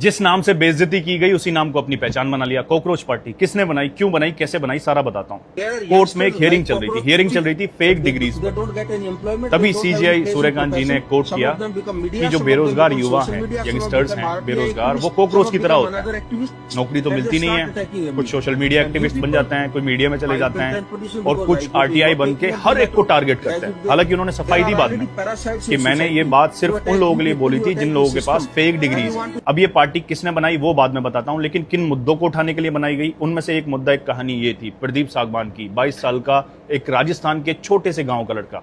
जिस नाम से बेइज्जती की गई उसी नाम को अपनी पहचान बना लिया। कॉकरोच पार्टी किसने बनाई, क्यों बनाई, कैसे बनाई, सारा बताता हूँ। कोर्ट में एक हियरिंग चल रही थी फेक डिग्रीज पर। तभी सीजीआई सूर्यकांत जी ने कोर्ट किया कि जो बेरोजगार युवा हैं, यंगस्टर्स हैं बेरोजगार, वो कॉकरोच की तरह होता है, नौकरी तो मिलती नहीं है। कुछ सोशल मीडिया एक्टिविस्ट बन जाते हैं, कोई मीडिया में चले जाते हैं और कुछ आरटीआई बन के हर एक को टारगेट करते हैं। हालांकि उन्होंने सफाई दी बाद में कि मैंने ये बात सिर्फ उन लोगों के लिए बोली थी जिन लोगों के पास फेक डिग्रीज। अब ये पार्टी किसने बनाई वो बाद में बताता हूं, लेकिन किन मुद्दों को उठाने के लिए बनाई गई उनमें से एक मुद्दा, एक कहानी ये थी प्रदीप सागवान की। 22 साल का एक राजस्थान के छोटे से गांव का लड़का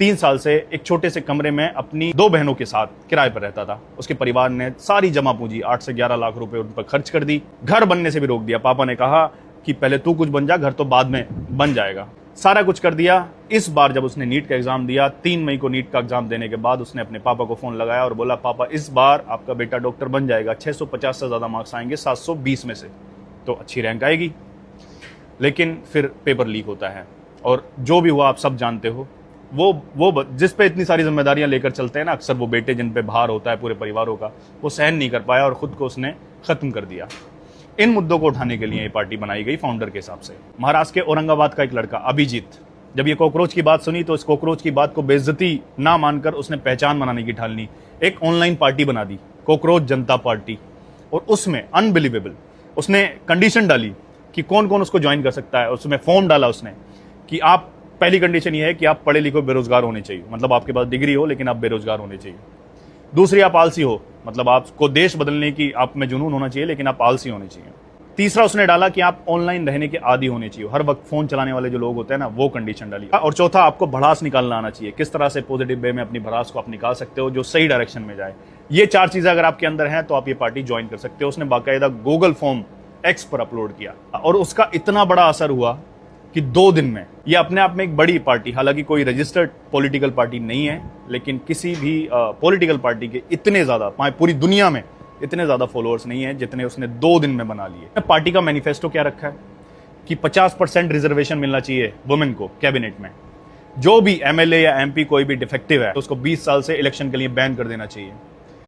3 साल से एक छोटे से कमरे में अपनी 2 बहनों के साथ किराए पर रहता था। उसके परिवार ने सारी जमा पूंजी 8 से 11 लाख रुपए उन पर खर्च कर दी। घर बनने से भी रोक दिया। पापा ने कहा कि पहले तू कुछ बन जा, घर तो बाद में बन जाएगा। सारा कुछ कर दिया। इस बार जब उसने नीट का एग्जाम दिया, 3 मई को नीट का एग्जाम देने के बाद उसने अपने पापा को फोन लगाया और बोला, पापा इस बार आपका बेटा डॉक्टर बन जाएगा, 650 से ज्यादा मार्क्स आएंगे 720 में से, तो अच्छी रैंक आएगी। लेकिन फिर पेपर लीक होता है और जो भी हुआ आप सब जानते हो। वो जिस पे इतनी सारी जिम्मेदारियां लेकर चलते हैं ना, अक्सर वो बेटे जिन पे भार होता है पूरे परिवारों का, वो सहन नहीं कर पाया और खुद को उसने खत्म कर दिया। इन मुद्दों को उठाने के लिए ये पार्टी बनाई गई फाउंडर के हिसाब से। महाराष्ट्र के औरंगाबाद का एक लड़का अभिजीत, जब ये कॉकरोच की बात सुनी तो इस कॉकरोच की बात को बेइज्जती ना मानकर उसने पहचान बनाने की ठान ली। एक ऑनलाइन पार्टी बना दी, कॉकरोच जनता पार्टी, और उसमें अनबिलीवेबल उसने कंडीशन डाली कि कौन कौन उसको ज्वाइन कर सकता है। उसमें फॉर्म डाला उसने कि आप, पहली कंडीशन ये है कि आप पढ़े लिखे बेरोजगार होने चाहिए, मतलब आपके पास डिग्री हो लेकिन आप बेरोजगार होने चाहिए। दूसरी, आप आलसी हो, मतलब आपको देश बदलने की आप में जुनून होना चाहिए लेकिन आप आलसी होने चाहिए। तीसरा उसने डाला कि आप ऑनलाइन रहने के आदी होने चाहिए, हर वक्त फोन चलाने वाले जो लोग होते हैं ना, वो कंडीशन डाली। और चौथा, आपको भड़ास निकालना आना चाहिए, किस तरह से पॉजिटिव वे में अपनी भड़ास को आप निकाल सकते हो जो सही डायरेक्शन में जाए। ये 4 चीजें अगर आपके अंदर हैं तो आप ये पार्टी ज्वाइन कर सकते हो। उसने बाकायदा गूगल फॉर्म एक्स पर अपलोड किया और उसका इतना बड़ा असर हुआ कि 2 दिन में ये अपने आप में एक बड़ी पार्टी, हालांकि कोई रजिस्टर्ड पॉलिटिकल पार्टी नहीं है, लेकिन किसी भी पॉलिटिकल पार्टी के इतने ज्यादा, पूरी दुनिया में इतने ज्यादा फॉलोअर्स नहीं है जितने उसने 2 दिन में बना लिए। पार्टी का मैनिफेस्टो क्या रखा है कि 50% रिजर्वेशन मिलना चाहिए वुमेन को कैबिनेट में। जो भी एमएलए या एमपी कोई भी डिफेक्टिव है तो उसको 20 साल से इलेक्शन के लिए बैन कर देना चाहिए।